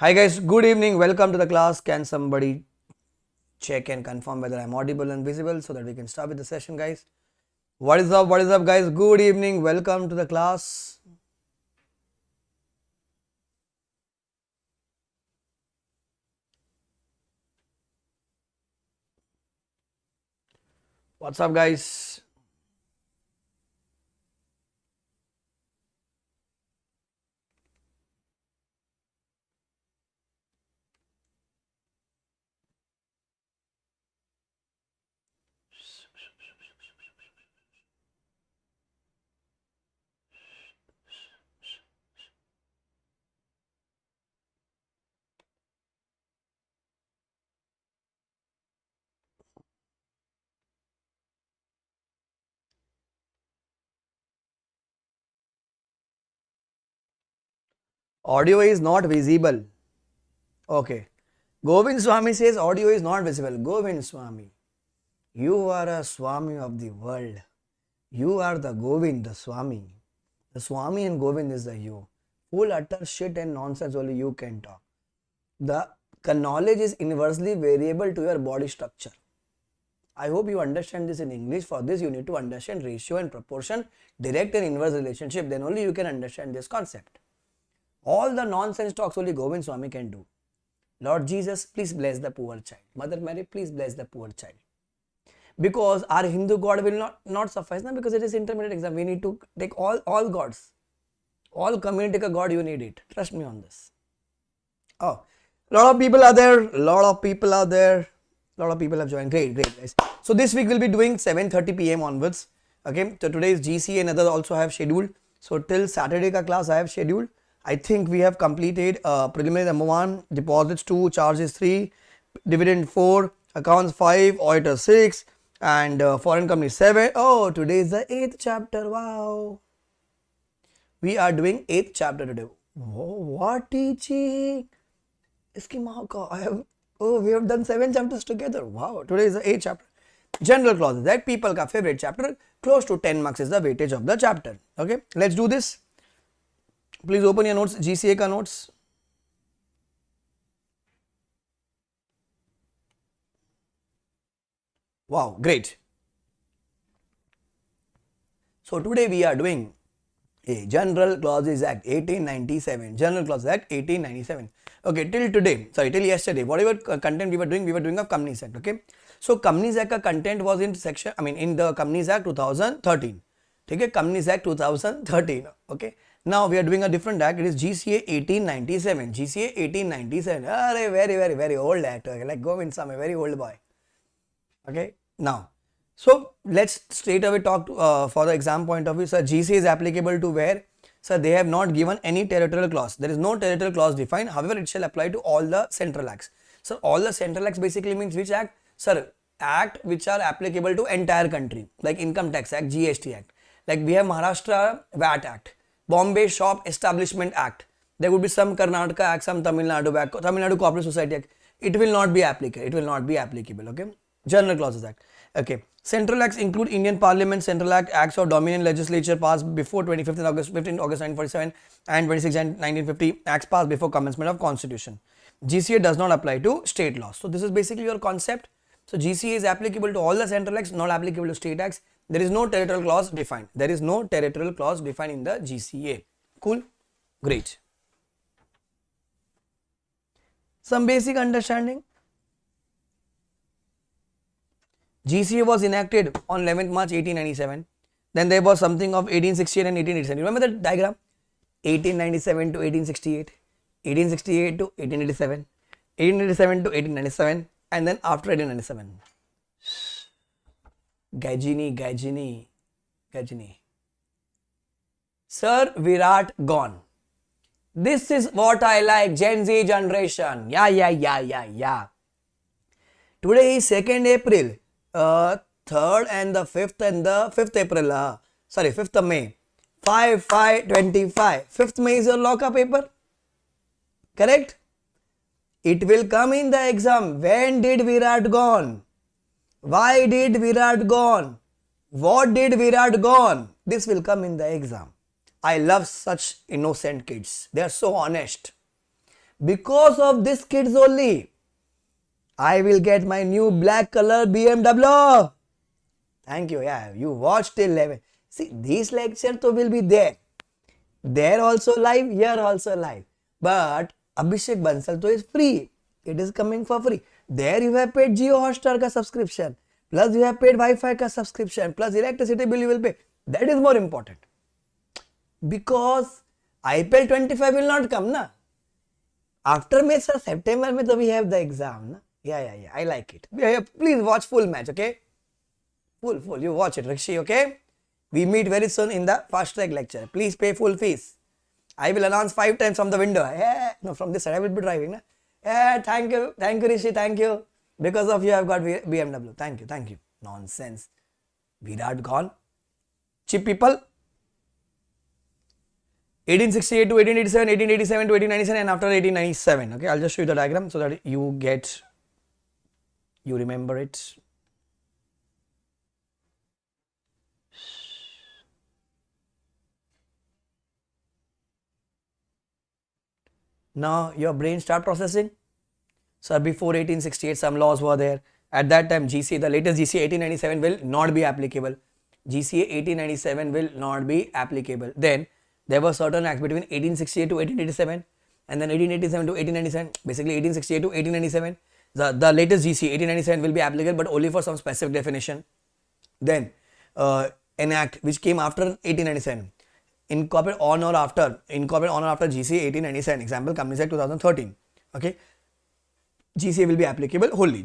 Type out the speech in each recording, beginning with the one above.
Hi guys, good evening. Welcome to the class. Can somebody check and confirm whether I'm audible and visible so that we can start with the session, guys? What is up? What is up, guys? Good evening. Welcome to the class. What's up, guys? Audio is not visible. Okay. Govind Swami says audio is not visible. Govind Swami, you are a Swami of the world. You are the Govind, the Swami. The Swami and Govind is the you. Full utter shit and nonsense only you can talk. The knowledge is inversely variable to your body structure. I hope you understand this in English. For this, you need to understand ratio and proportion, direct and inverse relationship. Then only you can understand this concept. All the nonsense talks only Govind Swami can do. Lord Jesus, please bless the poor child. Mother Mary, please bless the poor child. Because our Hindu God will not suffice, na? Because it is intermediate exam. We need to take all gods. All community ka God, you need it. Trust me on this. Oh, lot of people are there. Lot of people have joined. Great guys. So this week we'll be doing 7:30 p.m. onwards. Okay. So today is GCA and others also have scheduled. So till Saturday ka class I have scheduled. I think we have completed preliminary number 1, deposits 2, charges 3, dividend 4, accounts 5, auditor 6, and foreign company 7. Oh, today is the 8th chapter. Wow. We are doing 8th chapter today. Oh, what teaching? We have done 7 chapters together. Wow, today is the 8th chapter. General clauses, that people ka favorite chapter, close to 10 marks is the weightage of the chapter. Okay, let's do this. Please open your notes, GCA ka notes. Wow, great. So today we are doing a General Clauses Act 1897. General Clauses Act 1897. Okay, till yesterday, whatever content we were doing of Companies Act. Okay, so Companies Act ka content was in the Companies Act 2013. Okay, Companies Act 2013. Okay, now we are doing a different act. It is GCA 1897. GCA 1897. Very old act. Okay, like Govind Swami, very old boy. Okay, now, so let's straight away talk to, for the exam point of view. Sir, GCA is applicable to where? Sir, they have not given any territorial clause. There is no territorial clause defined. However, it shall apply to all the central acts. So, all the central acts basically means which act? Sir, act which are applicable to entire country, like Income Tax Act, GST Act. Like we have Maharashtra VAT Act, Bombay Shop Establishment Act. There would be some Karnataka Act, some Tamil Nadu Cooperative Society Act. It will not be applicable. It will not be applicable. Okay. General Clauses Act. Okay. Central acts include Indian Parliament, Central Act, acts of Dominion Legislature passed before 15 August 1947 and 26 Jan 1950, acts passed before commencement of Constitution. GCA does not apply to state laws. So this is basically your concept. So GCA is applicable to all the central acts, not applicable to state acts. There is no territorial clause defined. There is no territorial clause defined in the GCA. Cool? Great. Some basic understanding. GCA was enacted on 11th March 1897. Then there was something of 1868 and 1887. Remember the diagram? 1897 to 1868, 1868 to 1887, 1887 to 1897, and then after 1897. Gajini. Sir Virat gone. This is what I like, Gen Z generation. Yeah. Today is 2nd April. 3rd and the 5th April. 5th May. 5/5/25. 5th May is your lock-up paper. Correct? It will come in the exam. When did Virat gone? Why did Virat gone? What did Virat gone? This will come in the exam. I love such innocent kids. They are so honest. Because of these kids only, I will get my new black color BMW. Thank you. Yeah, you watched till 11. See, these lectures will be there. There also live, here also live. But Abhishek Bansal is free. It is coming for free. There you have paid Jio Hotstar ka subscription. Plus you have paid Wi-Fi ka subscription. Plus electricity bill you will pay. That is more important. Because IPL 25 will not come, na. After May, sir, September, mein, we have the exam, na. Yeah. I like it. Yeah, please watch full match, okay? Full. You watch it, Rishi, okay? We meet very soon in the fast track lecture. Please pay full fees. I will announce 5 times from the window. Yeah, no, from this side I will be driving, na. Yeah, thank you, Rishi, thank you. Because of you, I have got BMW. Thank you. Nonsense. Virat gone. Cheap people. 1868 to 1887, 1887 to 1897, and after 1897. Okay, I'll just show you the diagram so that you remember it. Now your brain start processing. So before 1868, some laws were there. At that time, GCA, the latest GCA 1897 will not be applicable. GCA 1897 will not be applicable. Then there were certain acts between 1868 to 1887 and then 1887 to 1897. Basically 1868 to 1897. The latest GCA 1897 will be applicable but only for some specific definition. Then an act which came after 1897. Incorporate on or after GCA 1897. Example, Companies Act 2013. Okay. GCA will be applicable wholly.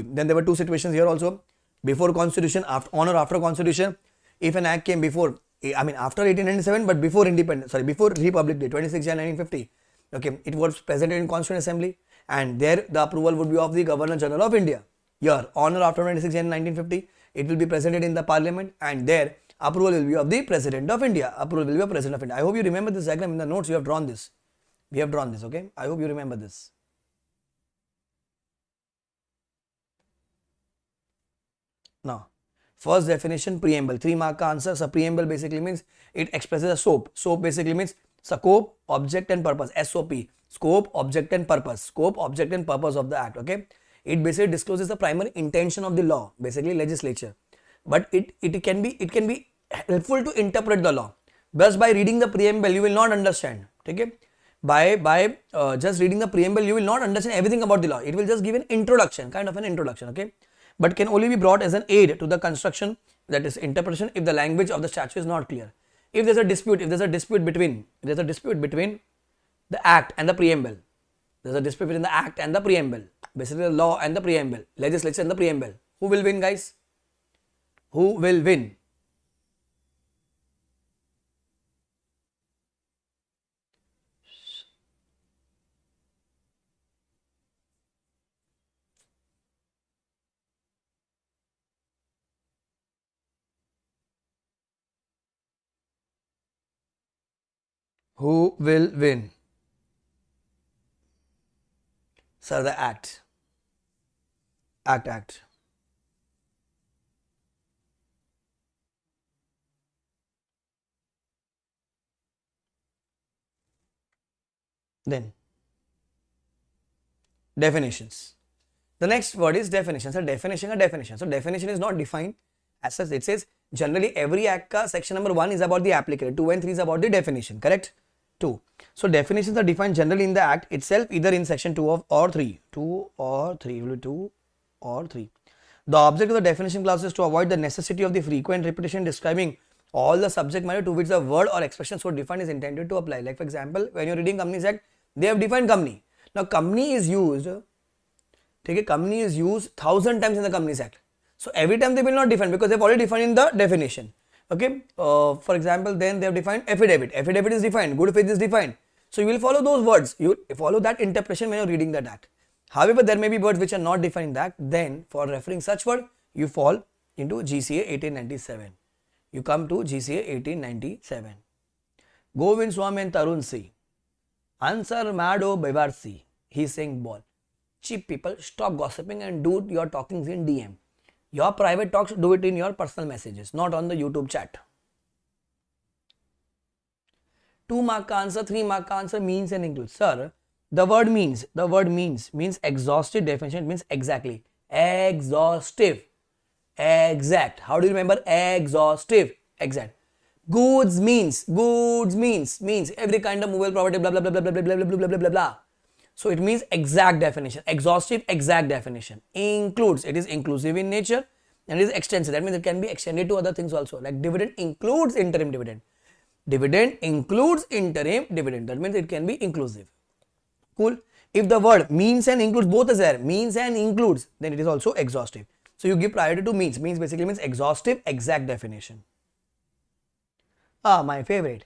Then there were two situations here also. Before Constitution, on or after Constitution. If an act came after 1897 but before Republic Day, 26 January 1950. Okay, it was presented in Constituent Assembly and there the approval would be of the Governor General of India. Here, on or after 26 January 1950, it will be presented in the Parliament and there approval will be of the President of India. I hope you remember this diagram. In the notes you have drawn this. We have drawn this, okay? I hope you remember this. Now, first definition, preamble. 3 mark ka answer. So, preamble basically means it expresses a SOP. SOP basically means scope, object and purpose. SOP. Scope, object and purpose. Scope, object and purpose of the act. Okay. It basically discloses the primary intention of the law. Basically legislature. But it can be helpful to interpret the law. Just by reading the preamble, you will not understand. Okay. By just reading the preamble, you will not understand everything about the law. It will just give an introduction, kind of an introduction. Okay. But can only be brought as an aid to the construction, that is interpretation, if the language of the statute is not clear. If there's a dispute between the act and the preamble, basically the law and the preamble, legislature and the preamble, who will win, guys? Who will win? Who will win? Sir, the act. Act. Then, definitions. The next word is definition. So, definition. So, definition is not defined as such. It says generally every act ka section number 1 is about the applicable, 2 and 3 is about the definition, correct? 2. So, definitions are defined generally in the act itself, either in section 2 or 3. 2 or 3. The object of the definition clause is to avoid the necessity of the frequent repetition describing all the subject matter to which the word or expression so defined is intended to apply. Like for example, when you are reading Companies Act, they have defined company. Now, company is used 1000 times in the Companies Act. So, every time they will not define because they have already defined in the definition. Okay. For example, then they have defined affidavit. Affidavit is defined. Good faith is defined. So, you will follow those words. You follow that interpretation when you are reading that act. However, there may be words which are not defined in that. Then, for referring such word, you fall into GCA 1897. You come to GCA 1897. Govind Swami and Tarun C. Answer Mado Bevarsi. He is saying ball. Cheap people, stop gossiping and do your talkings in DM. Your private talks, do it in your personal messages, not on the YouTube chat. 2 mark answer, 3 mark answer means and includes. Sir, The word means means exhaustive definition. It means exactly. Exhaustive. Exact. How do you remember? Exhaustive. Exact. Goods means every kind of movable property, blah blah blah blah blah blah blah blah blah blah blah blah. So it means exact definition. Exhaustive, exact definition. Includes, it is inclusive in nature and it is extensive. That means it can be extended to other things also. Like dividend includes interim dividend. Dividend includes interim dividend. That means it can be inclusive. Cool. If the word means and includes both is there, means and includes, then it is also exhaustive. So you give priority to means. Means basically means exhaustive, exact definition. Ah, my favorite.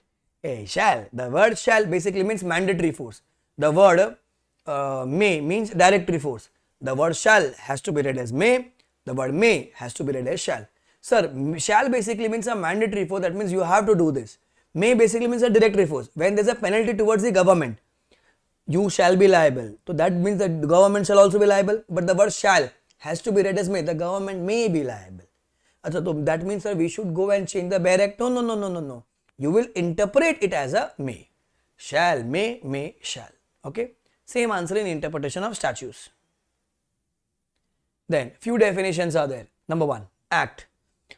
Shall. The word shall basically means mandatory force. The word may means directory force. The word shall has to be read as may. The word may has to be read as shall. Sir, shall basically means a mandatory force. That means you have to do this. May basically means a directory force. When there is a penalty towards the government, you shall be liable. So that means that the government shall also be liable. But the word shall has to be read as may. The government may be liable. So that means that we should go and change the bare act. No. You will interpret it as a may. Shall, may, shall. Okay. Same answer in interpretation of statutes. Then few definitions are there. Number 1, act.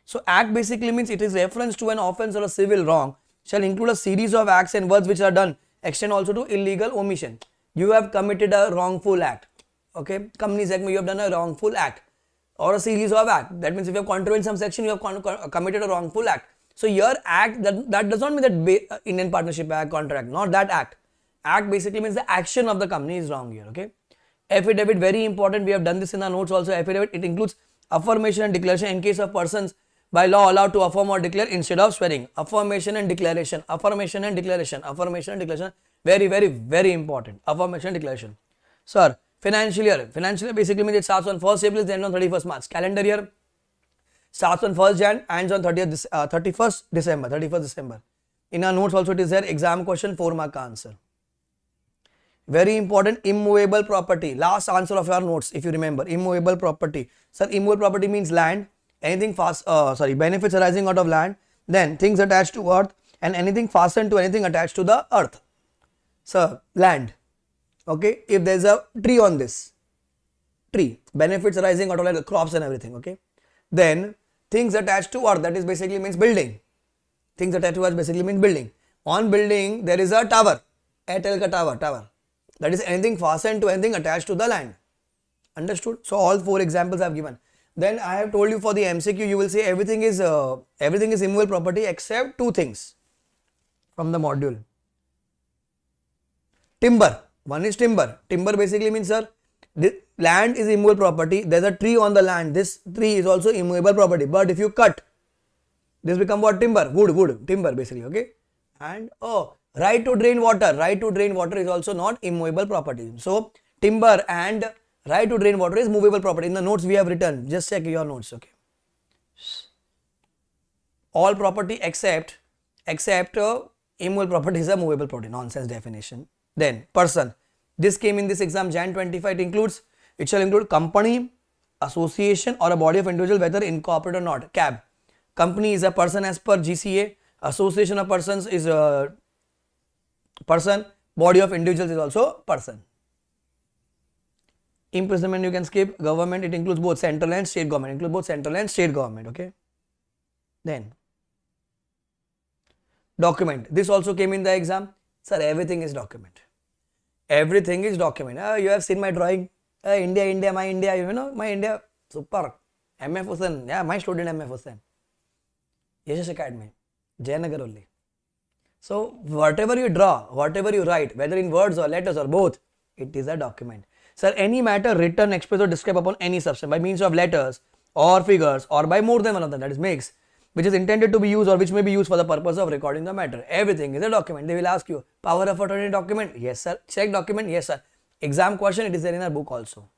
So act basically means it is reference to an offence or a civil wrong, shall include a series of acts and words which are done, extend also to illegal omission. You have committed a wrongful act. Okay. Companies Act, you have done a wrongful act or a series of acts. That means if you have contravened some section, you have committed a wrongful act. So your act, that does not mean that Indian Partnership Act, Contract, not that act. Act basically means the action of the company is wrong here. Okay. Affidavit, very important. We have done this in our notes also. Affidavit, it includes affirmation and declaration in case of persons by law allowed to affirm or declare instead of swearing. Affirmation and declaration. Affirmation and declaration. Affirmation and declaration. Very, very, very important. Affirmation and declaration. Sir, financial year. Financial year basically means it starts on 1st April, ends on 31st March. Calendar year starts on 1st Jan, ends on 31st December. In our notes also it is there. Exam question, 4 mark answer. Very important, immovable property. Last answer of your notes, if you remember, immovable property. Sir, immovable property means land, anything benefits arising out of land, then things attached to earth, and anything fastened to anything attached to the earth. Sir, land. Okay, if there is a tree on this, tree, benefits arising out of land, crops and everything. Okay, then things attached to earth, that is basically means building. Things attached to earth basically means building. On building, there is a tower, Airtel ka tower. That is anything fastened to anything attached to the land. Understood? So all 4 examples I have given. Then I have told you for the MCQ, you will say everything is immovable property except 2 things from the module. Timber. One is timber. Timber basically means, sir, the land is immovable property. There is a tree on the land. This tree is also immovable property. But if you cut, this become what? Timber. Wood. Timber basically. Okay. And right to drain water. Right to drain water is also not immovable property. So timber and right to drain water is movable property. In the notes we have written. Just check your notes. Okay. All property except immovable property is a movable property. Nonsense definition. Then person. This came in this exam Jan 25. It shall include company, association or a body of individual whether incorporated or not. CAB. Company is a person as per GCA. Association of persons is a person. Body of individuals is also person. Imprisonment you can skip. Government, it includes both central and state government. Okay. Then document. This also came in the exam. Sir, everything is document. Everything is document. You have seen my drawing. India, my India. You know my India. Super. MF Hussain. Yeah, my student MF Hussain. Yeshas Academy. Jayanagar only. So whatever you draw, whatever you write, whether in words or letters or both, it is a document. Sir, any matter written, expressed or described upon any substance by means of letters or figures or by more than one of them, that is mixed, which is intended to be used or which may be used for the purpose of recording the matter. Everything is a document. They will ask you, power of attorney document? Yes, sir. Check document? Yes, sir. Exam question, it is there in our book also.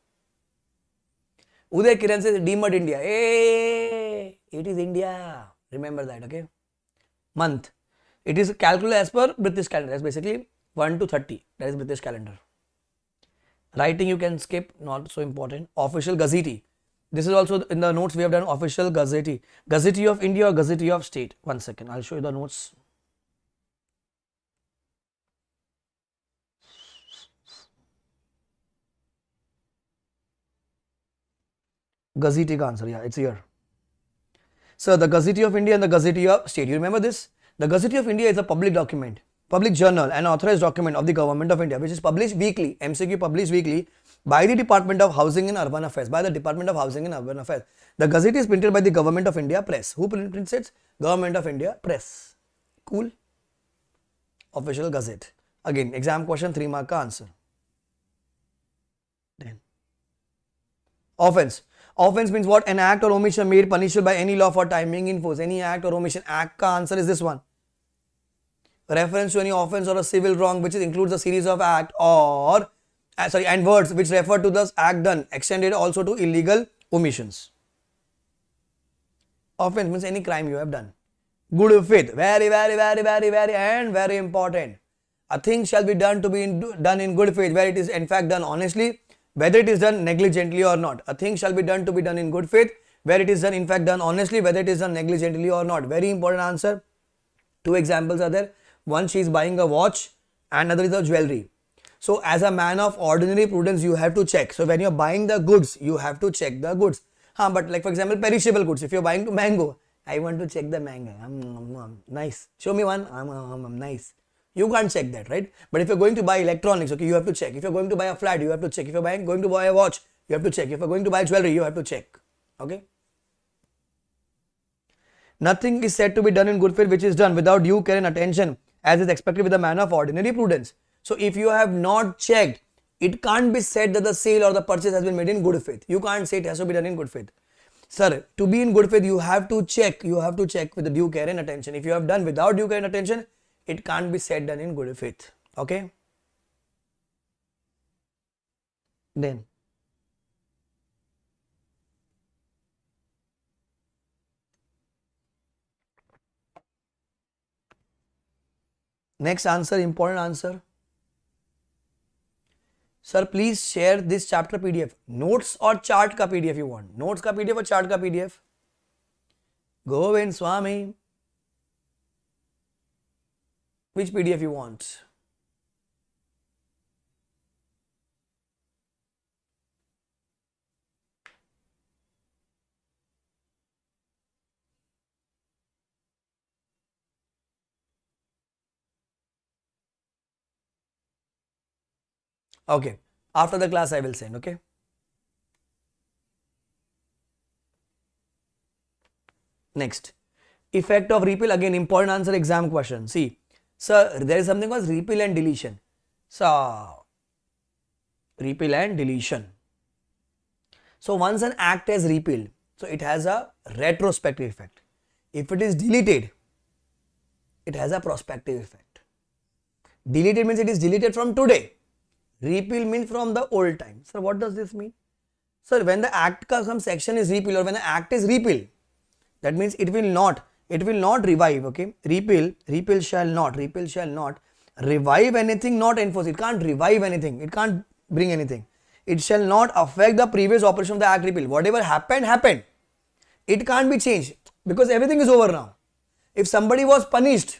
Uday Kiran says, deemed India. Hey, it is India. Remember that, okay? Month. It is calculated as per British calendar. That's basically 1 to 30. That is British calendar. Writing you can skip, not so important. Official Gazette. This is also in the notes we have done. Official Gazette. Gazette of India or Gazette of State. 1 second, I'll show you the notes. Gazette का answer, yeah, it's here. So the Gazette of India and the Gazette of State. You remember this? The Gazette of India is a public document, public journal, and authorized document of the Government of India, which is published weekly, MCQ published weekly by the Department of Housing and Urban Affairs, by the Department of Housing and Urban Affairs. The Gazette is printed by the Government of India Press. Who prints it? Government of India Press. Cool. Official Gazette. Again, exam question, 3 mark ka answer. Then offense. Offense means what? An act or omission made punishable by any law for time being in force. Any act or omission. Act ka answer is this one. Reference to any offense or a civil wrong which includes a series of act or and words which refer to the act done, extended also to illegal omissions. Offense means any crime you have done. Good faith, very and very important. A thing shall be done to be done in good faith, where it is in fact done honestly, whether it is done negligently or not. A thing shall be done to be done in good faith, where it is done in fact done honestly, whether it is done negligently or not. Very important answer. 2 examples are there. One, she is buying a watch and another is a jewelry. So as a man of ordinary prudence, you have to check. So when you are buying the goods, you have to check the goods. But like for example, perishable goods. If you are buying to mango, I want to check the mango. Nice. Show me one. Nice. You can't check that, right? But if you're going to buy electronics, okay, you have to check. If you're going to buy a flat, you have to check. If you're going to buy a watch, you have to check. If you're going to buy jewelry, you have to check. Okay. Nothing is said to be done in good faith which is done without due care and attention, as is expected with a man of ordinary prudence. So if you have not checked, it can't be said that the sale or the purchase has been made in good faith. You can't say it has to be done in good faith. Sir, to be in good faith, you have to check. You have to check with the due care and attention. If you have done without due care and attention, it can't be said done in good faith. Okay. Then next answer, important answer. Sir, please share this chapter PDF. Notes or chart ka PDF you want? Notes ka PDF or chart ka PDF? Govind Swami. Which PDF you want? Okay. After the class, I will send. Okay. Next. Effect of repeal. Again, important answer, exam question. See, sir, there is something called repeal and deletion. So, repeal and deletion. So, once an act is repealed, so it has a retrospective effect. If it is deleted, it has a prospective effect. Deleted means it is deleted from today. Repeal means from the old time. Sir, what does this mean? Sir, when the act ka some section is repealed or when the act is repealed, that means it will not revive. Okay, repeal shall not revive anything, not enforce. It can't revive anything. It can't bring anything. It shall not affect the previous operation of the act repeal. Whatever happened. It can't be changed because everything is over now. If somebody was punished,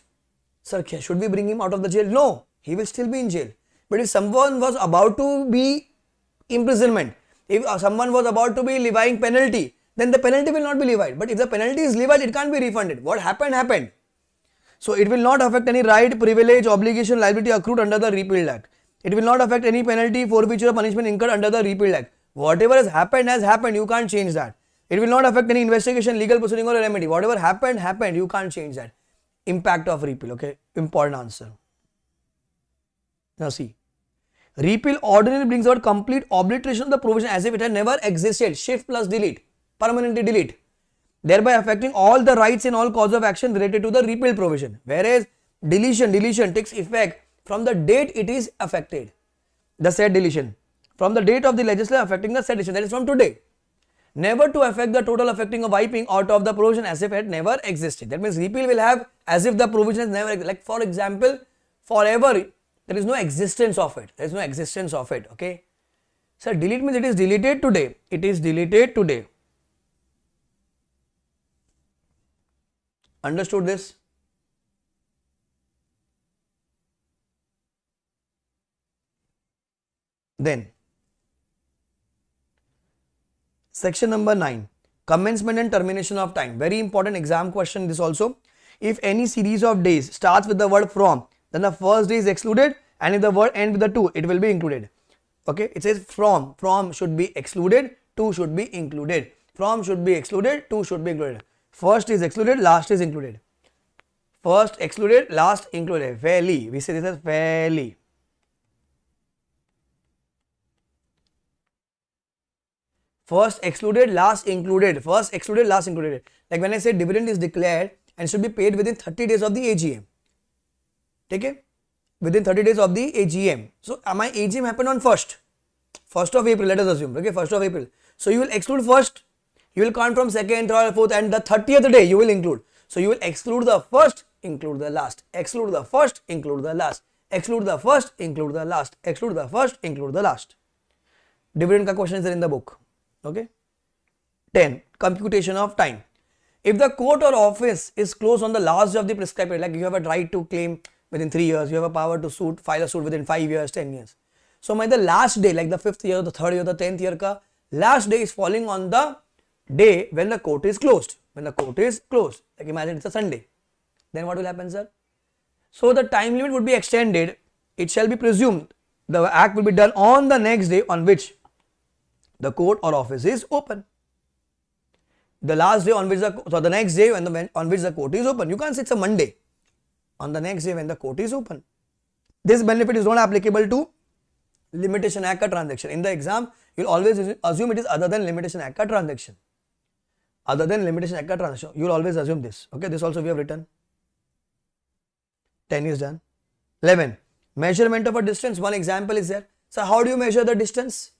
sir, should we bring him out of the jail? No, he will still be in jail. But if someone was about to be imprisonment, if someone was about to be levying penalty, then the penalty will not be levied. But if the penalty is levied, it can't be refunded. What happened. So it will not affect any right, privilege, obligation, liability accrued under the repealed act. It will not affect any penalty, forfeiture or punishment incurred under the repealed act. Whatever has happened. You can't change that. It will not affect any investigation, legal proceeding or remedy. Whatever happened. You can't change that. Impact of repeal. Okay, important answer. Now see, repeal ordinarily brings about complete obliteration of the provision as if it had never existed. Shift plus delete, permanently delete, thereby affecting all the rights and all cause of action related to the repeal provision. Whereas deletion takes effect from the date it is affected. The said deletion from the date of the legislation affecting the said deletion, that is from today. Never to affect the total affecting of wiping out of the provision as if it had never existed. That means repeal will have as if the provision has never existed. Like for example, forever. There is no existence of it. There is no existence of it. Okay. So delete means it is deleted today. It is deleted today. Understood this? Then Section number 9. Commencement and termination of time. Very important exam question this also. If any series of days starts with the word from, then the first day is excluded, and if the word ends with the to, it will be included. Okay, it says from should be excluded, to should be included. From should be excluded, to should be included. First is excluded, last is included. First excluded, last included. Fairly. We say this as fairly. First excluded, last included. First excluded, last included. Like when I say dividend is declared and should be paid within 30 days of the AGM. Okay? Within 30 days of the AGM. So my AGM happened on 1st of April, let us assume. Okay, 1st of April. So you will exclude first, you will count from 2nd, 3rd, 4th, and the 30th day you will include. So you will exclude the first, include the last. Exclude the first, include the last. Exclude the first, include the last. Exclude the first, include the last. Dividend ka question is there in the book. Okay. 10. Computation of time. If the court or office is closed on the last day of the prescribed period, like you have a right to claim within 3 years, you have a power to file a suit within 5 years, 10 years. So the last day, like the 5th year, the 3rd year, the 10th year ka last day is falling on the day when the court is closed. When the court is closed, like imagine it's a Sunday, then what will happen, sir? So the time limit would be extended. It shall be presumed the act will be done on the next day on which the court or office is open. The last day on which the next day on which the court is open. You can't say it's a Monday. On the next day when the court is open. This benefit is not applicable to limitation act transaction. In the exam, you will always assume it is other than limitation act transaction. Other than limitation act transaction, you will always assume this. Okay, this also we have written. 10 is done. 11. Measurement of a distance. One example is there. So how do you measure the distance?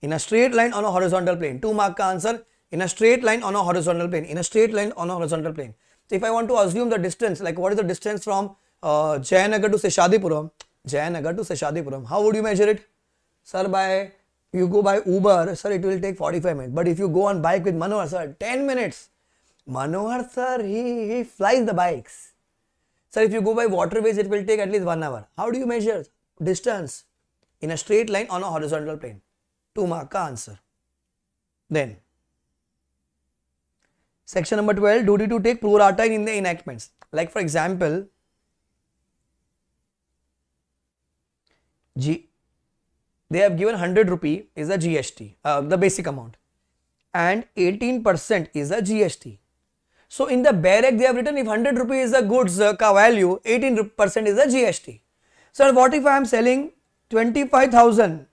In a straight line on a horizontal plane. 2 mark ka answer. In a straight line on a horizontal plane. In a straight line on a horizontal plane. So if I want to assume the distance, like what is the distance from Jayanagar to Seshadipuram? Jayanagar to Seshadipuram. How would you measure it? Sir, you go by Uber, sir, it will take 45 minutes. But if you go on bike with Manohar, sir, 10 minutes. Manohar, sir, he flies the bikes. Sir, if you go by waterways, it will take at least 1 hour. How do you measure distance? In a straight line on a horizontal plane. 2 mark ka answer. Then, section number 12, duty to take pro-rata in the enactments. Like for example, they have given 100 rupee is the GST, the basic amount, and 18% is the GST. So in the barrack they have written if 100 rupee is the goods ka value, 18% is the GST. So what if I am selling 25,000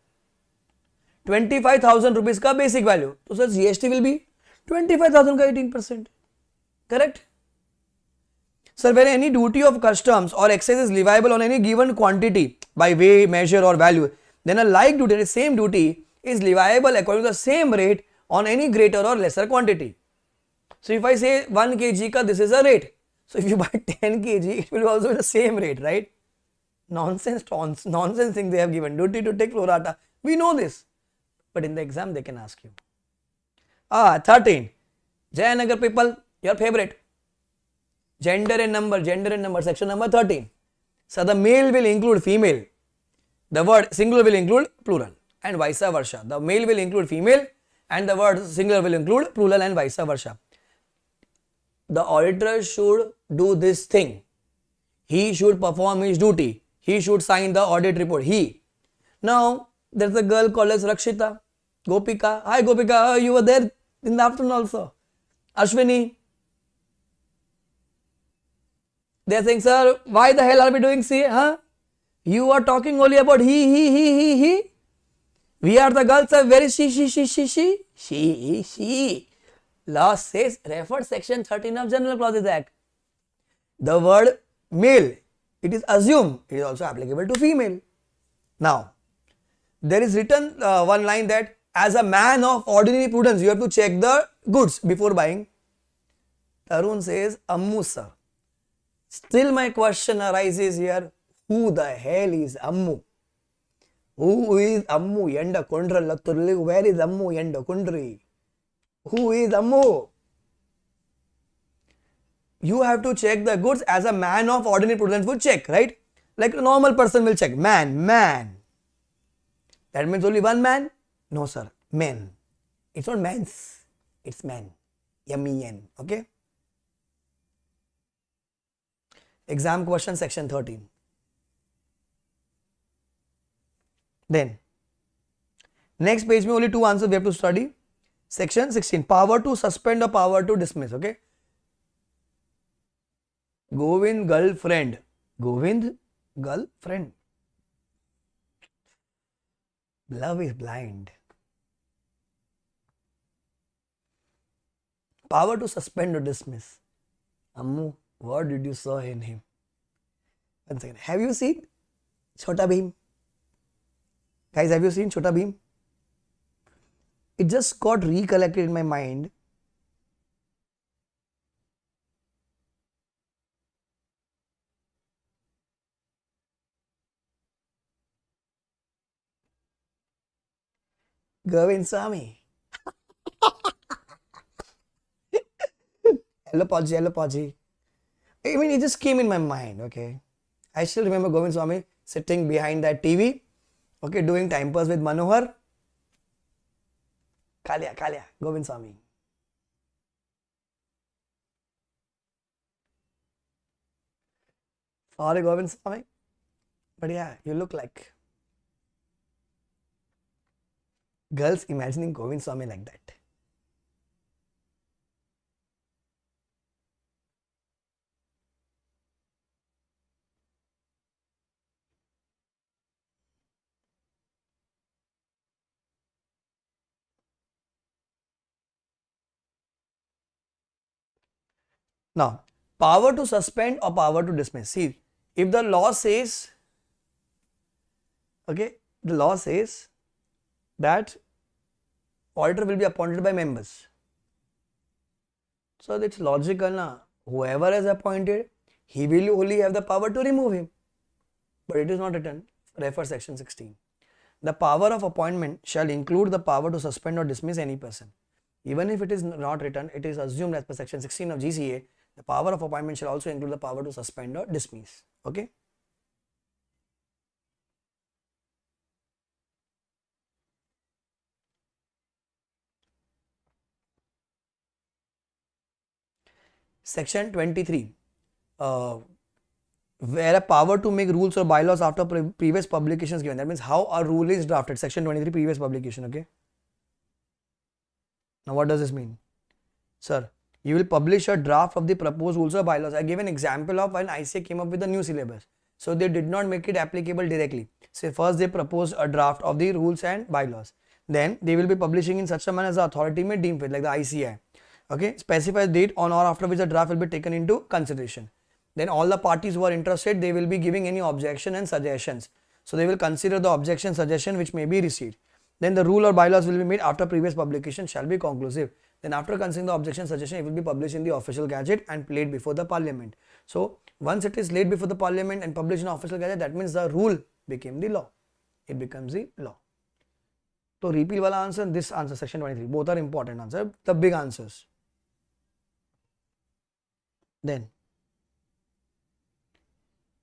rupees ka basic value? So sir, GST will be 25,000 ka 18%. Correct? Sir, when any duty of customs or excise is leviable on any given quantity by way, measure or value, then a like duty, the same duty is leviable according to the same rate on any greater or lesser quantity. So if I say 1 kg ka, this is a rate. So if you buy 10 kg, it will also be the same rate, right? Nonsense thing they have given. Duty to take pro-rata. We know this. But in the exam, they can ask you. 13. Jayanagar people, your favorite. Gender and number, section number 13. So the male will include female. The word singular will include plural and vice versa. The male will include female and the word singular will include plural and vice versa. The auditor should do this thing. He should perform his duty. He should sign the audit report. He. Now, there's a girl called as Rakshita, Gopika. Hi Gopika, you were there in the afternoon also. Ashwini. They are saying, sir, why the hell are we doing CA? Huh? You are talking only about he. We are the girls, sir. Where is she? She. Law says, refer section 13 of General Clauses Act. The word male, it is assumed, it is also applicable to female. Now, there is written one line that as a man of ordinary prudence, you have to check the goods before buying. Tarun says, Ammu sir. Still my question arises here, who the hell is Ammu? Who is Ammu? Yenda Kundra. Where is Ammu? Yenda Kundri. Who is Ammu? You have to check the goods as a man of ordinary prudence would check, right? Like a normal person will check. Man. That means only one man? No sir, men. It's not man's, it's man. M-E-N. Okay. Exam question section 13. Then next page में only two answers we have to study. Section 16. Power to suspend or power to dismiss. Okay. Govind girlfriend. Govind girlfriend. Love is blind. Power to suspend or dismiss. Ammu, what did you saw in him? One second. Have you seen Chota Bheem? Guys, have you seen Chota Bheem? It just got recollected in my mind. Govind Swami. Hello, Paji. I mean, it just came in my mind, okay. I still remember Govind Swami sitting behind that TV, okay, doing time pass with Manohar. Kalia, Govind Swami. Sorry, Govind Swami. But yeah, you look like girls imagining Govind Swami like that. Now, power to suspend or power to dismiss. See, if the law says, okay, the law says that auditor will be appointed by members. So it's logical, na? Whoever is appointed, he will only have the power to remove him. But it is not written. Refer section 16. The power of appointment shall include the power to suspend or dismiss any person. Even if it is not written, it is assumed as per section 16 of GCA, the power of appointment shall also include the power to suspend or dismiss. Okay. Section 23. Where a power to make rules or bylaws after previous publications given. That means how a rule is drafted. Section 23, previous publication. Okay. Now what does this mean? Sir, you will publish a draft of the proposed rules or bylaws. I gave an example of when ICA came up with the new syllabus. So they did not make it applicable directly. So first they proposed a draft of the rules and bylaws. Then they will be publishing in such a manner as the authority may deem fit, like the ICA. Okay, specify date on or after which the draft will be taken into consideration. Then all the parties who are interested, they will be giving any objection and suggestions. So they will consider the objection suggestion which may be received. Then the rule or bylaws will be made after previous publication shall be conclusive. Then after considering the objection suggestion, it will be published in the official gazette and laid before the parliament. So once it is laid before the parliament and published in official gazette, that means the rule became the law. It becomes the law. So repeal wala answer, this answer, section 23, both are important answer, the big answers. Then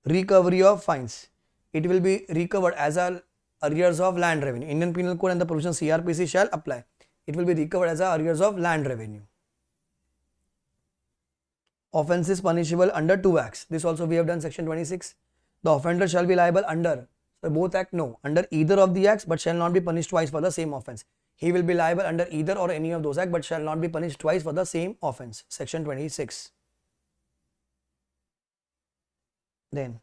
recovery of fines. It will be recovered as a arrears of land revenue. Indian Penal Code and the provision CRPC shall apply. It will be recovered as a arrears of land revenue. Offence is punishable under 2 acts. This also we have done section 26. The offender shall be liable under, so both act no, under either of the acts but shall not be punished twice for the same offence. He will be liable under either or any of those acts but shall not be punished twice for the same offence. Section 26. Then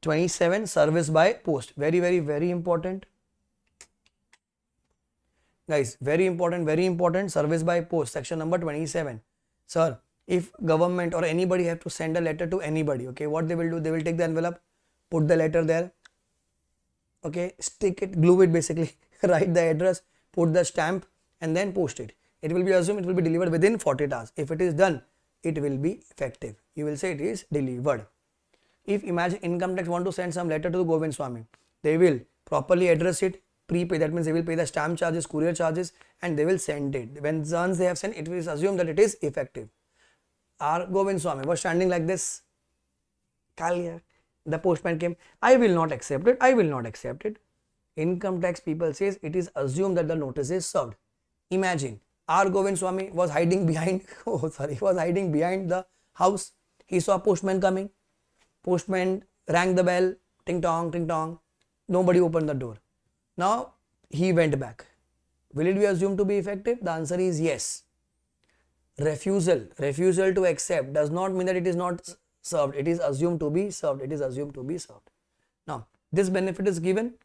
27, service by post. Very important. Guys, very important. Service by post. Section number 27. Sir, if government or anybody have to send a letter to anybody, okay, what they will do? They will take the envelope, put the letter there, okay, stick it, glue it basically, write the address, put the stamp and then post it. It will be assumed it will be delivered within 48 hours. If it is done, it will be effective. You will say it is delivered. If imagine income tax want to send some letter to Govind Swami, they will properly address it, prepay, that means they will pay the stamp charges, courier charges and they will send it. When once they have sent, it is assumed that it is effective. Our Govind Swami was standing like this. Kalia. The postman came, I will not accept it, I will not accept it. Income tax people says it is assumed that the notice is served. Imagine R. Govind Swami was hiding behind, was hiding behind the house. He saw postman coming. Postman rang the bell, ting tong, ting tong. Nobody opened the door. Now he went back. Will it be assumed to be effective? The answer is yes. Refusal to accept does not mean that it is not served. It is assumed to be served. It is assumed to be served. Now, this benefit is given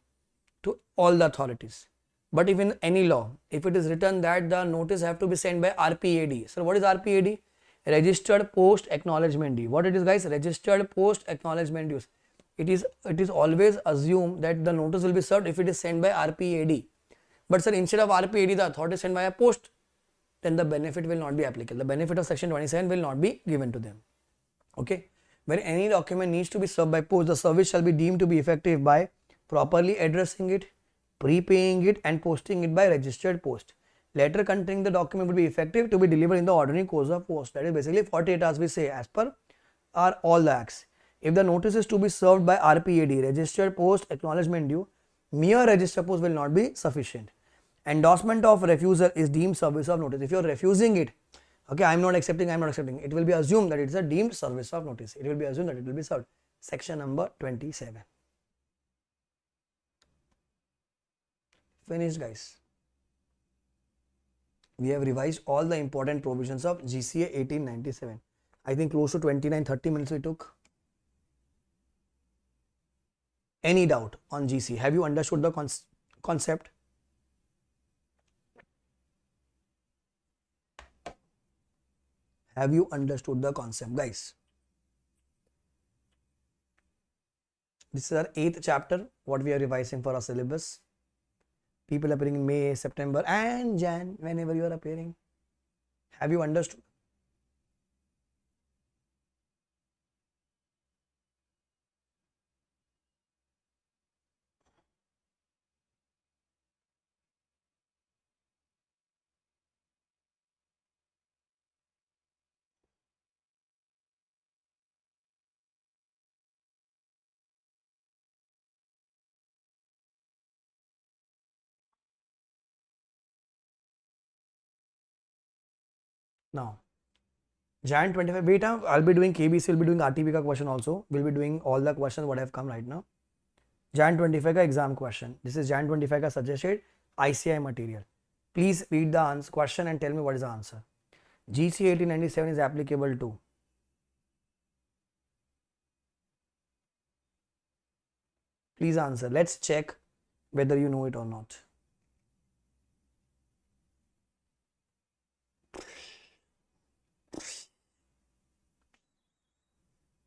to all the authorities. But if in any law, if it is written that the notice have to be sent by RPAD. So, what is RPAD? Registered Post Acknowledgement Due. What it is, guys? Registered Post Acknowledgement Due. It is always assumed that the notice will be served if it is sent by RPAD. But sir, instead of RPAD, the authority is sent by a post, then the benefit will not be applicable. The benefit of section 27 will not be given to them. Okay. When any document needs to be served by post, the service shall be deemed to be effective by properly addressing it, prepaying it and posting it by registered post. Letter containing the document will be effective to be delivered in the ordinary course of post. That is basically 48 hours we say as per all the acts. If the notice is to be served by RPAD, registered post acknowledgement due, mere registered post will not be sufficient. Endorsement of refusal is deemed service of notice. If you are refusing it, okay, I am not accepting, it will be assumed that it is a deemed service of notice. It will be assumed that it will be served. Section number 27. Finished, guys. We have revised all the important provisions of GCA 1897. I think close to 29-30 minutes we took. Any doubt on GCA? Have you understood the concept? Have you understood the concept, guys? This is our 8th chapter, what we are revising for our syllabus. People appearing in May, September and Jan, whenever you are appearing. Have you understood? Now, Jan 25, wait, I'll be doing KBC, will be doing RTP ka question also. We'll be doing all the questions what have come right now. Jan 25 ka exam question. This is Jan 25 ka suggested ICI material. Please read the answer, question and tell me what is the answer. GCA 1897 is applicable to. Please answer. Let's check whether you know it or not.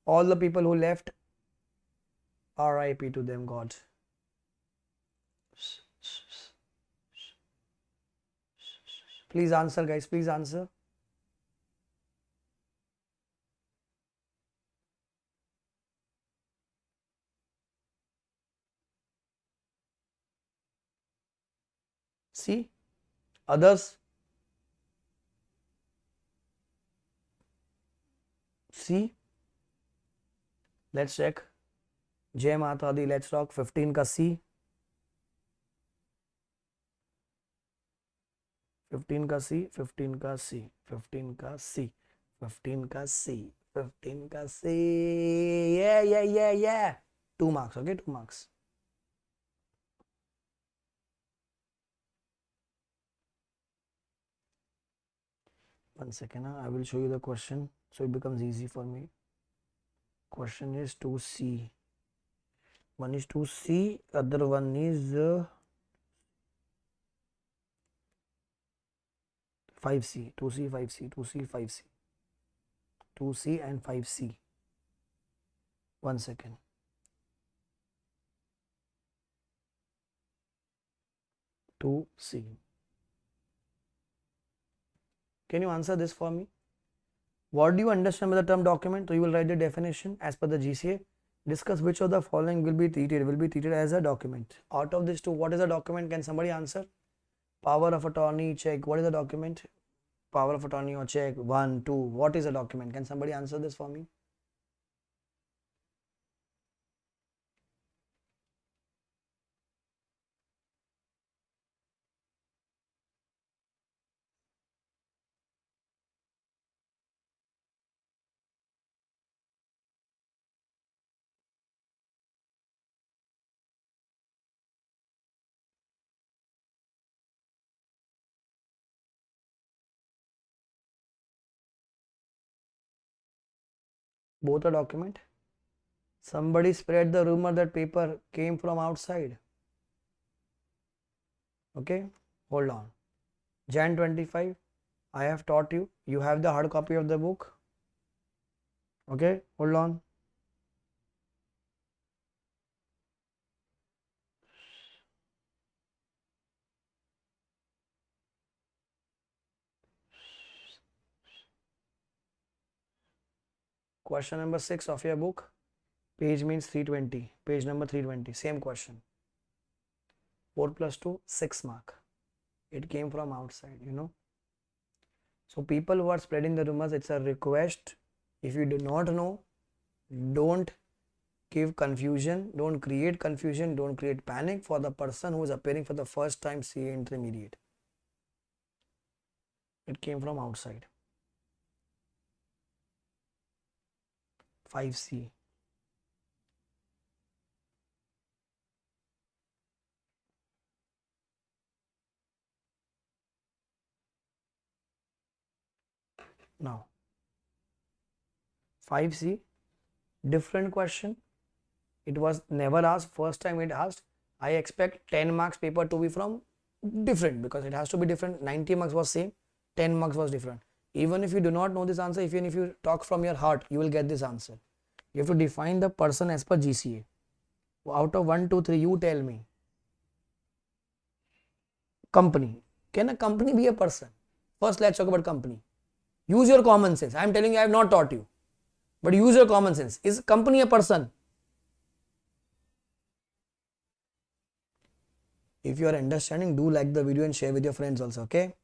All the people who left, RIP to them, God. Please answer, guys. Please answer. See? Others? See? Let's check. Jai Mata Di, let's talk. 15 ka C. 15 का C, 15 का C, 15 का C, 15 का C, 15 का C. Yeah. 2 marks, okay? 2 marks. One second, I will show you the question so it becomes easy for me. Question is 2C. One is 2C, other one is 5C, 2C, 5C, 2C, 5C, 2C and 5C. 1 second. To C. Can you answer this for me? What do you understand by the term document? So you will write the definition as per the GCA. Discuss which of the following will be treated as a document. Out of these two, what is a document? Can somebody answer? Power of attorney, check. What is a document? Power of attorney or check. 1, 2. What is a document? Can somebody answer this for me? Both a document. Somebody spread the rumor that paper came from outside. Okay, hold on. Jan 25, I have taught you. You have the hard copy of the book. Okay, hold on. Question number 6 of your book. Page means 320. Page number 320. Same question. 4 plus 2, 6 mark. It came from outside, you know. So people who are spreading the rumors, it's a request. If you do not know, don't give confusion, don't create confusion, don't create panic for the person who is appearing for the first time CA intermediate. It came from outside. 5C. Now 5C, different question. It was never asked. First time it asked. I expect 10 marks paper to be from different, because it has to be different. 90 marks was same, 10 marks was different. Even if you do not know this answer, even if you talk from your heart, you will get this answer. You have to define the person as per GCA. Out of 1, 2, 3, you tell me. Company. Can a company be a person? First, let's talk about company. Use your common sense. I am telling you, I have not taught you. But use your common sense. Is company a person? If you are understanding, do like the video and share with your friends also, okay?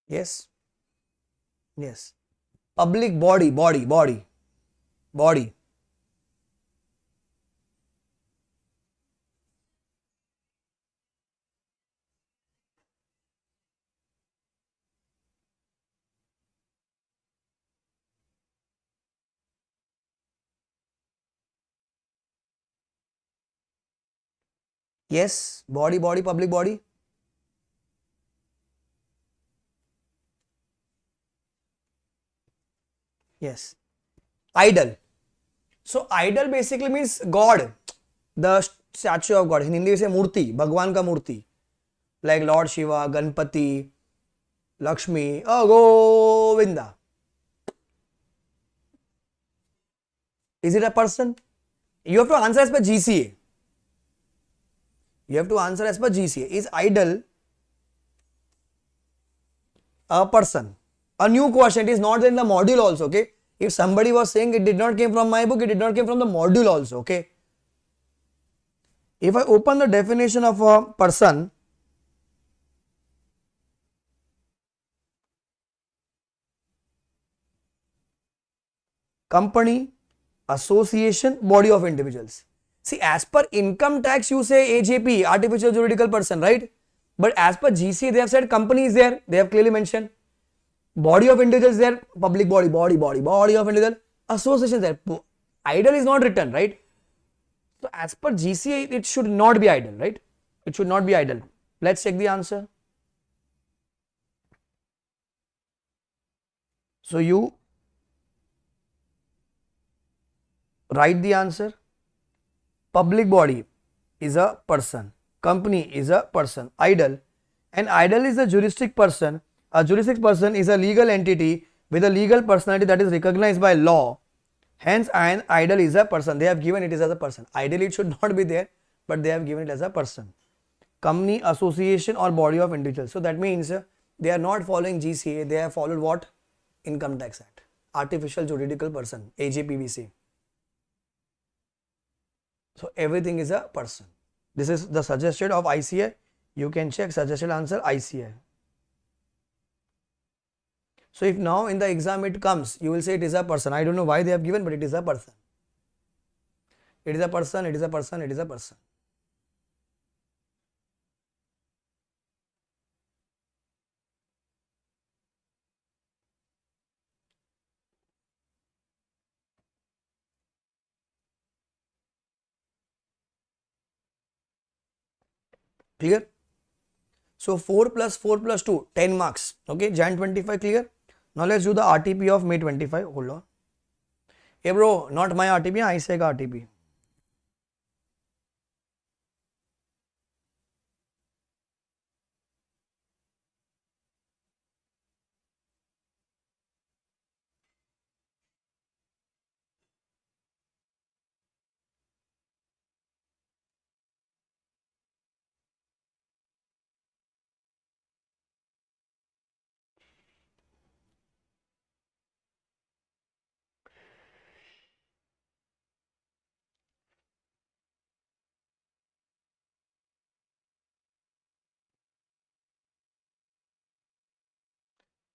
Yes. Yes. Public body. Yes. Body, public body. Yes. Idol. So idol basically means God, the statue of God. In Hindi we say Murti, Bhagwan ka Murti. Like Lord Shiva, Ganpati, Lakshmi, Govinda. Is it a person? You have to answer as per GCA. You have to answer as per GCA. Is idol a person? A new question. It is not in the module also, okay? If somebody was saying it did not came from my book, it did not came from the module also, okay? If I open the definition of a person, company, association, body of individuals. See, as per income tax, you say AJP, artificial juridical person, right? But as per GCA, they have said company is there. They have clearly mentioned. Body of individuals there, public body of individual, association there. Idle is not written, right? So as per GCA, it should not be idle, right? It should not be idle. Let's check the answer. So you write the answer. Public body is a person. Company is a person. Idle. And idle is a juristic person. A juristic person is a legal entity with a legal personality that is recognized by law. Hence, an idle is a person. They have given it as a person. Ideally, it should not be there, but they have given it as a person. Company, association, or body of individuals. So that means they are not following GCA. They have followed what? Income Tax Act. Artificial juridical person. AJPVC. So everything is a person. This is the suggested of ICA. You can check suggested answer ICA. So if now in the exam it comes, you will say it is a person. I don't know why they have given, but it is a person. It is a person, it is a person, it is a person. Clear? So 4 plus 4 plus 2, 10 marks. Okay, Jan 25 clear? Now let's do the RTP of May 25. Hold on. Hey bro, not my RTP, I say RTP.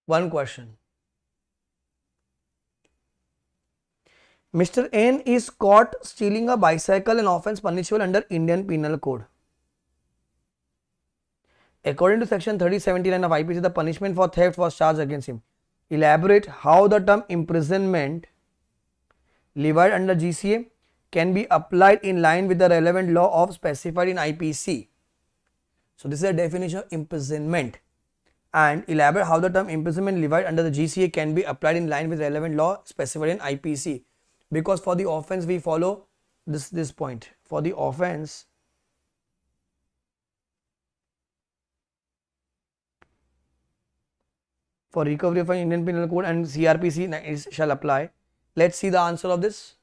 One question. Mr. N is caught stealing a bicycle, an offense punishable under Indian Penal Code. According to section 3079 of IPC, the punishment for theft was charged against him. Elaborate how the term imprisonment levied under GCA can be applied in line with the relevant law of specified in IPC. So this is a definition of imprisonment, and elaborate how the term imprisonment levied under the GCA can be applied in line with relevant law specified in IPC. Because for the offense we follow this point. For the offense, for recovery of an Indian Penal Code and CRPC shall apply. Let's see the answer of this.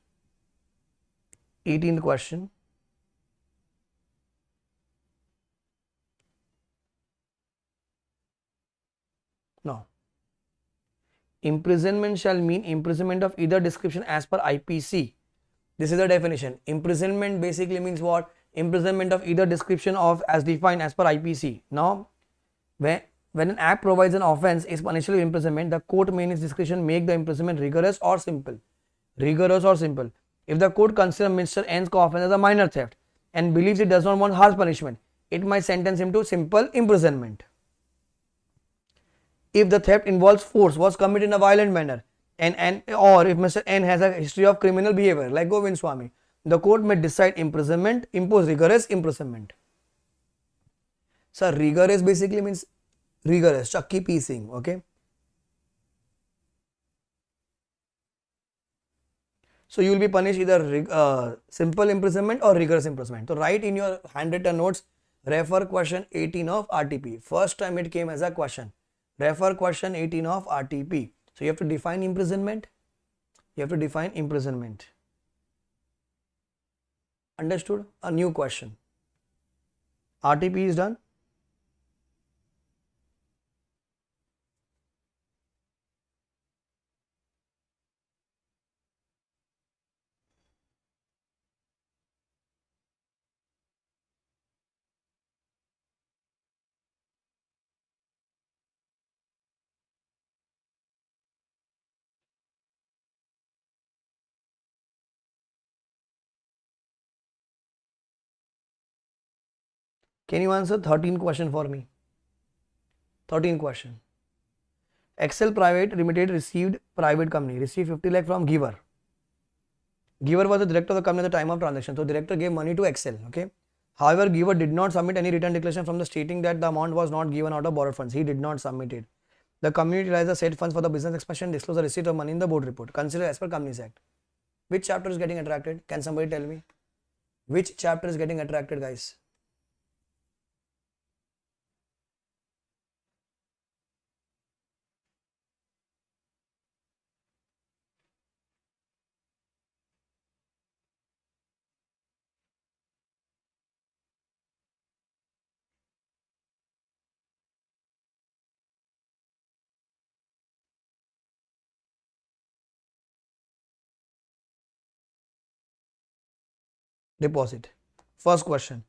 18th question. No. Imprisonment shall mean imprisonment of either description as per IPC. This is the definition. Imprisonment basically means what? Imprisonment of either description of as defined as per IPC. Now, when an act provides an offence is punishable with imprisonment, the court may in its discretion make the imprisonment rigorous or simple. Rigorous or simple. If the court considers Mr. N's offence as a minor theft and believes it does not want harsh punishment, it might sentence him to simple imprisonment. If the theft involves force, was committed in a violent manner, or if Mr. N has a history of criminal behavior like Govind Swami, the court may decide imprisonment, impose rigorous imprisonment. So rigorous basically means rigorous, chakki piecing, okay. So you will be punished either simple imprisonment or rigorous imprisonment. So write in your handwritten notes, refer question 18 of RTP. First time it came as a question. Refer question 18 of RTP. So you have to define imprisonment. You have to define imprisonment. Understood? A new question. RTP is done. Can you answer 13 question for me? 13 question. Excel Private Limited received private company, received 50 lakh from giver. Giver was the director of the company at the time of transaction. So director gave money to Excel, okay. However, giver did not submit any return declaration from the stating that the amount was not given out of borrowed funds. He did not submit it. The company utilized the said funds for the business expansion, disclose the receipt of money in the board report. Consider as per Companies Act. Which chapter is getting attracted? Can somebody tell me? Which chapter is getting attracted, guys? Deposit. First question.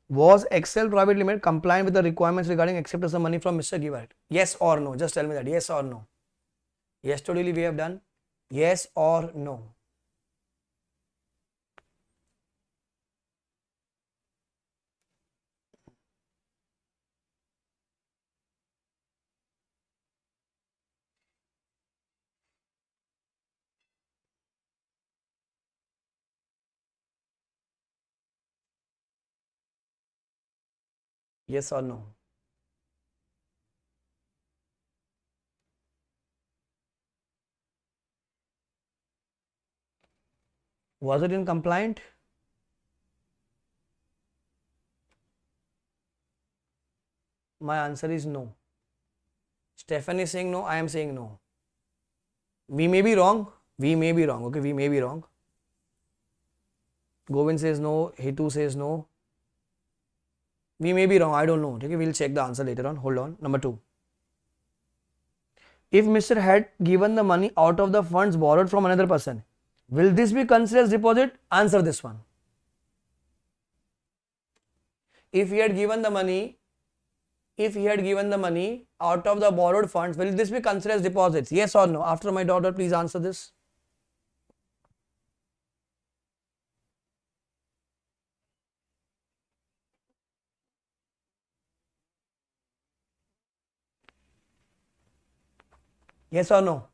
Was Excel Private Limited compliant with the requirements regarding acceptance of money from Mr. Giver? Yes or no? Just tell me that. Yes or no? Yesterday we have done. Yes or no? Yes or no? Was it in compliant? My answer is no. Stefan is saying no, I am saying no. We may be wrong. We may be wrong. Okay, we may be wrong. Govind says no. Hitu says no. We may be wrong. I don't know. Okay, we'll check the answer later on. Hold on. Number 2. If Mr. had given the money out of the funds borrowed from another person, will this be considered as deposit? Answer this one. If he had given the money out of the borrowed funds, will this be considered as deposits? Yes or no? After my daughter, please answer this. Yes or no?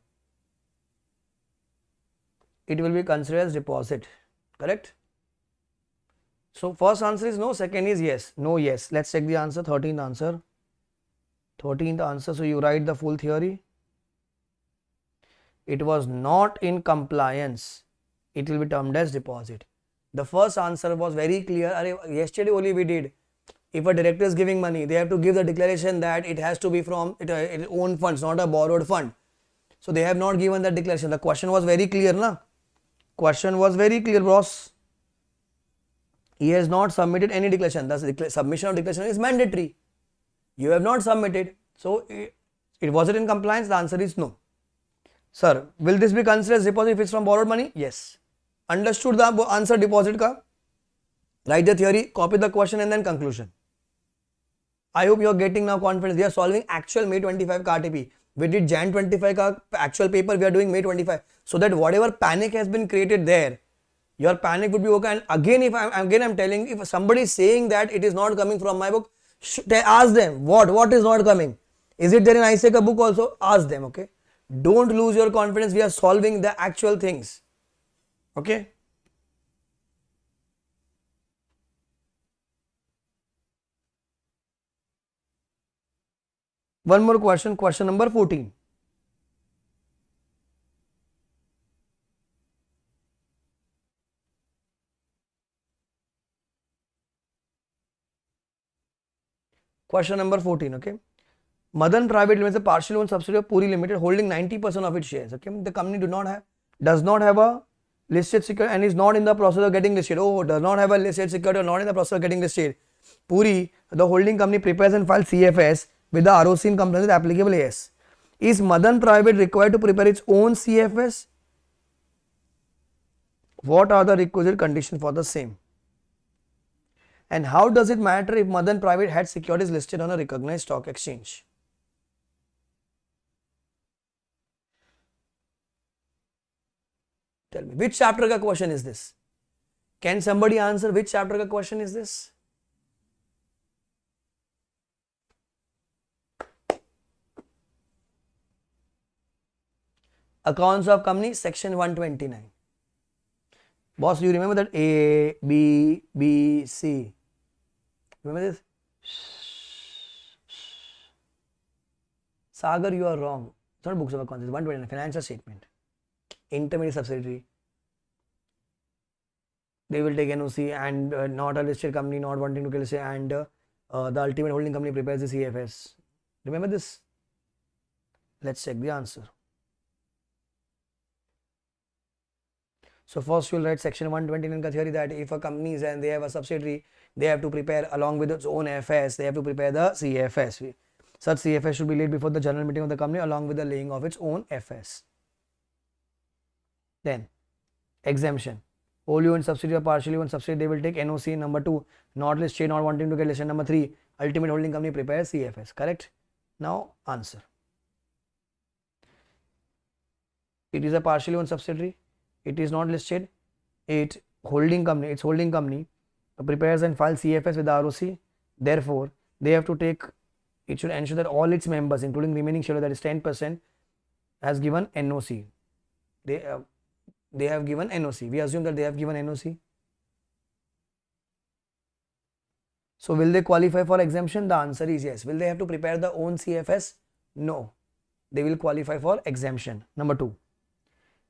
It will be considered as deposit. Correct? So first answer is no, second is yes. No, yes. Let's check the answer. 13th answer. 13th answer. So you write the full theory. It was not in compliance. It will be termed as deposit. The first answer was very clear. Yesterday only we did. If a director is giving money, they have to give the declaration that it has to be from its own funds, not a borrowed fund. So they have not given that declaration. The question was very clear, na? Question was very clear, boss. He has not submitted any declaration. Thus, submission of declaration is mandatory. You have not submitted. So, was it in compliance? The answer is no. Sir, will this be considered as deposit if it's from borrowed money? Yes. Understood the answer deposit ka? Write the theory, copy the question and then conclusion. I hope you are getting now confidence. We are solving actual May 25 ka RTP. We did Jan 25 ka actual paper. We are doing May 25. So that whatever panic has been created there, your panic would be okay. And again, if I'm telling, if somebody is saying that it is not coming from my book, ask them what is not coming. Is it there in ISECA book also? Ask them. Okay. Don't lose your confidence. We are solving the actual things. Okay. One more question. Question number 14. Question number 14. Okay. Madan Private Limited is a partially owned subsidiary of Puri Limited holding 90% of its shares. Okay. The company does not have a listed security and is not in the process of getting listed. Oh, does not have a listed security or not in the process of getting listed. Puri, the holding company, prepares and files CFS with the ROC in compliance with applicable AS. Is Madan Private required to prepare its own CFS? What are the requisite conditions for the same? And how does it matter if Madan Private had securities listed on a recognized stock exchange? Tell me, which chapter ka question is this? Can somebody answer which chapter ka question is this? Accounts of company, section 129. Boss, you remember that A, B, B, C? Remember this? Sagar, you are wrong. It's not books of accounts, it's 129, financial statement. Intermediate subsidiary. They will take NOC and not a listed company, not wanting to get listed, and the ultimate holding company prepares the CFS. Remember this? Let's check the answer. So first you will write section 129 ka theory that if a company is and they have a subsidiary, they have to prepare along with its own FS, they have to prepare the CFS. Such CFS should be laid before the general meeting of the company along with the laying of its own FS. Then exemption. Wholly owned subsidiary or partially owned subsidiary, they will take NOC. Number 2, not listed, not wanting to get listed. Number 3, ultimate holding company prepares CFS. Correct? Now answer. It is a partially owned subsidiary. It is not listed. Its holding company prepares and files CFS with the ROC. Therefore, they have to take, it should ensure that all its members, including remaining shareholder, that is 10%, has given NOC. They have given NOC. We assume that they have given NOC. So will they qualify for exemption? The answer is yes. Will they have to prepare their own CFS? No. They will qualify for exemption. Number 2.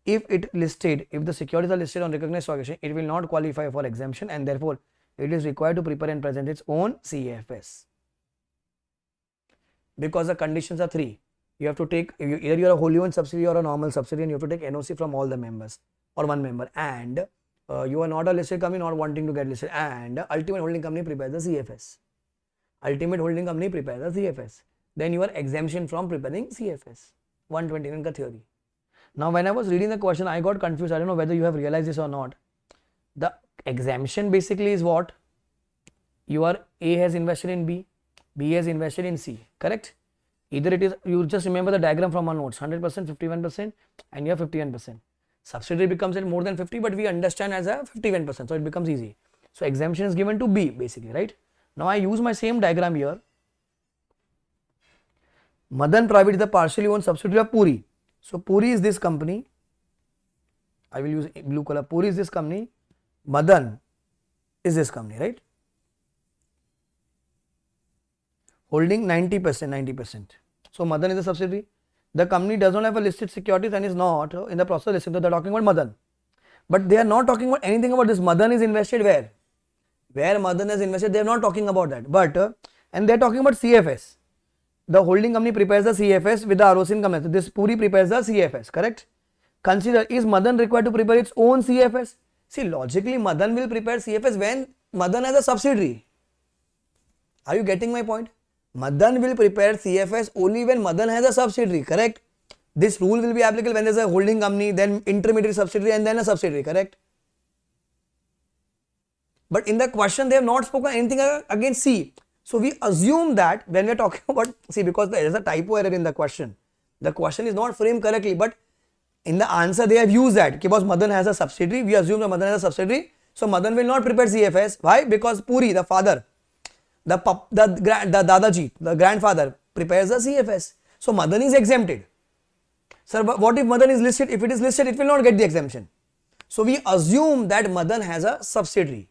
If the securities are listed on recognized stock exchange, it will not qualify for exemption and therefore it is required to prepare and present its own CFS. Because the conditions are 3. You have to take, either you are a wholly owned subsidiary or a normal subsidiary, and you have to take NOC from all the members or one member, and you are not a listed company, not wanting to get listed, and ultimate holding company prepares the CFS. Ultimate holding company prepares the CFS. Then you are exemption from preparing CFS. 129 ka theory. Now when I was reading the question, I got confused. I don't know whether you have realized this or not. The exemption basically is what? Your A has invested in B, B has invested in C, correct? Either it is, you just remember the diagram from our notes, 100%, 51%, and you have 51%. Subsidiary becomes more than 50, but we understand as a 51%, so it becomes easy. So exemption is given to B basically, right? Now I use my same diagram here. Madan Private is the partially owned subsidiary of Puri. So Puri is this company. I will use blue color. Puri is this company. Madan is this company, right? Holding 90%. So Madan is a subsidiary. The company does not have a listed securities and is not in the process of listing. So they are talking about Madan. But they are not talking about anything about this. Madan is invested where? Where Madan is invested, they are not talking about that. But, and they are talking about CFS. The holding company prepares the CFS with the ROC in company. So this Puri prepares the CFS, correct? Consider, is Madan required to prepare its own CFS? See, logically Madan will prepare CFS when Madan has a subsidiary. Are you getting my point? Madan will prepare CFS only when Madan has a subsidiary, correct? This rule will be applicable when there is a holding company, then intermediary subsidiary, and then a subsidiary, correct? But in the question, they have not spoken anything against C. So we assume that when we are talking about C, because there is a typo error in the question is not framed correctly, but in the answer they have used that because Madan has a subsidiary. We assume that Madan has a subsidiary, so Madan will not prepare CFS. Why? Because Puri, the father, the Dadaji, the grandfather, prepares the CFS. So Madan is exempted. Sir, what if Madan is listed? If it is listed, it will not get the exemption. So we assume that Madan has a subsidiary.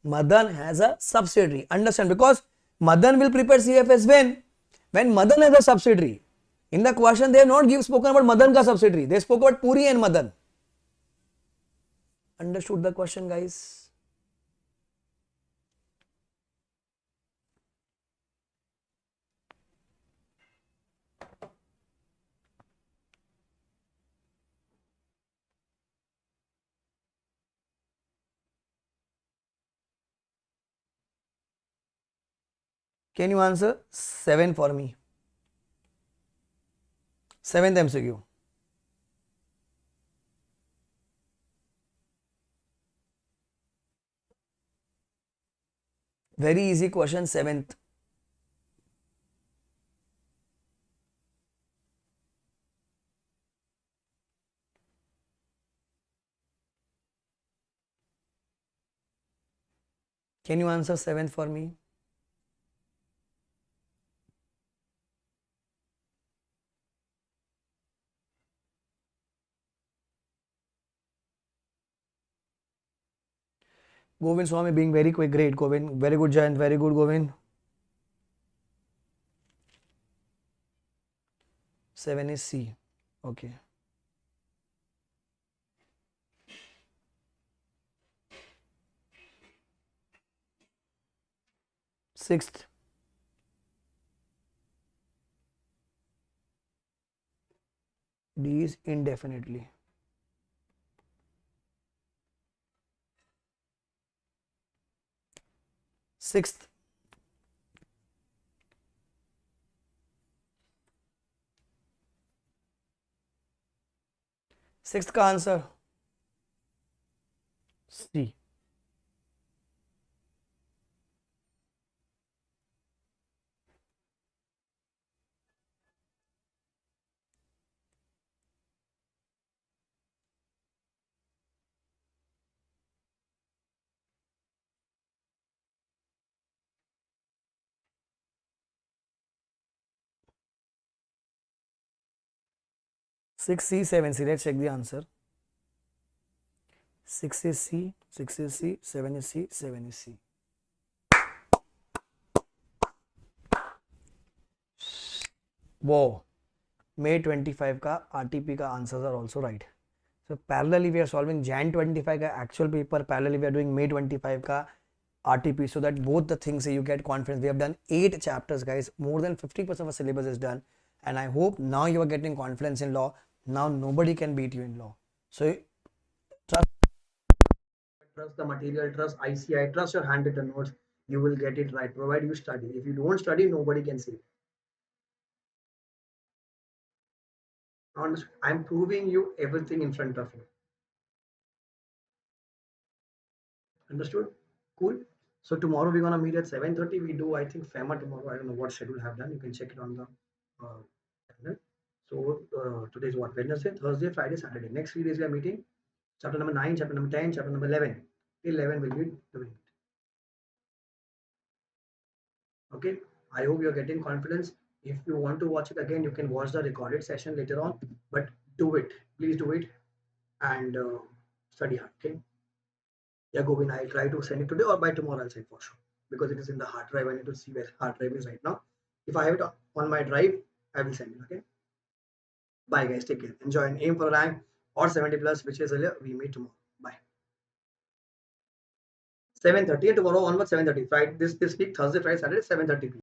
Madan has a subsidiary. Understand? Because Madan will prepare CFS when Madan has a subsidiary. In the question, they have not spoken about Madan ka subsidiary. They spoke about Puri and Madan. Understood the question, guys? Can you answer 7 for me? 7th MCQ. Very easy question, 7th. Can you answer 7th for me? Govind Swami being very quick, great Govind, very good Jayant, very good Govind. 7 is C, okay. Sixth, D is indefinitely. Sixth, का answer C. Six C, 7 C. Let's check the answer. 6 is C, 6 is C, 7 is C, 7 is C. वो May 25 का RTP का answers are also right. So parallelly we are solving Jan 25 का actual paper, parallelly we are doing May 25 का RTP, so that both the things you get confidence. We have done 8 chapters, guys. More than 50% of our syllabus is done, and I hope now you are getting confidence in law. Now nobody can beat you in law. So trust the material, trust ICI, trust your handwritten notes. You will get it right, provided you study. If you don't study, nobody can see it. I'm proving you everything in front of you. Understood? Cool. So tomorrow we're gonna meet at 7:30. We do, I think, FEMA tomorrow. I don't know what schedule I have done. You can check it on the calendar. So today is what? Wednesday, Thursday, Friday, Saturday. Next 3 days we are meeting. Chapter number 9, chapter number 10, chapter number 11. Till 11 will be doing it. Okay. I hope you're getting confidence. If you want to watch it again, you can watch the recorded session later on. But do it. Please do it and study hard. Okay. Yeah, Govind, I'll try to send it today or by tomorrow. I'll send for sure because it is in the hard drive. I need to see where hard drive is right now. If I have it on my drive, I will send it. Okay. Bye, guys. Take care. Enjoy and aim for rank or 70 plus, which is earlier. We meet tomorrow. Bye. 7:30 and tomorrow onwards 7:30. Friday this week Thursday, Friday, Saturday 7:30 p.m.